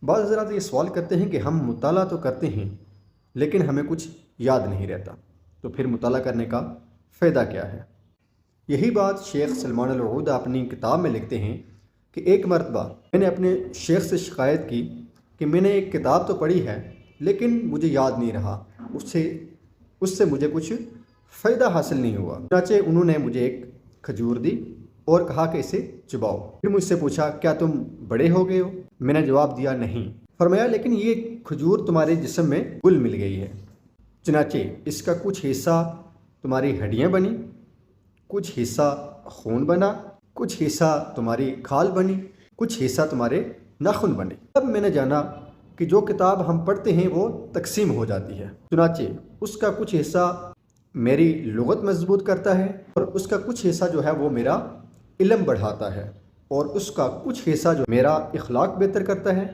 بعض حضرات یہ سوال کرتے ہیں کہ ہم مطالعہ تو کرتے ہیں لیکن ہمیں کچھ یاد نہیں رہتا، تو پھر مطالعہ کرنے کا فائدہ کیا ہے؟ یہی بات شیخ سلمان العود اپنی کتاب میں لکھتے ہیں کہ ایک مرتبہ میں نے اپنے شیخ سے شکایت کی کہ میں نے ایک کتاب تو پڑھی ہے لیکن مجھے یاد نہیں رہا، اس سے مجھے کچھ فائدہ حاصل نہیں ہوا۔ چنانچہ انہوں نے مجھے ایک کھجور دی اور کہا کہ اسے چباؤ۔ پھر مجھ سے پوچھا کیا تم بڑے ہو گئے ہو؟ میں نے جواب دیا نہیں۔ فرمایا لیکن یہ کھجور تمہارے جسم میں گل مل گئی ہے، چنانچہ اس کا کچھ حصہ تمہاری ہڈیاں بنی، کچھ حصہ خون بنا، کچھ حصہ تمہاری کھال بنی، کچھ حصہ تمہارے ناخن بنے۔ تب میں نے جانا کہ جو کتاب ہم پڑھتے ہیں وہ تقسیم ہو جاتی ہے، چنانچہ اس کا کچھ حصہ میری لغت مضبوط کرتا ہے اور اس کا کچھ حصہ جو ہے وہ میرا علم بڑھاتا ہے، اور اس کا کچھ حصہ جو میرا اخلاق بہتر کرتا ہے۔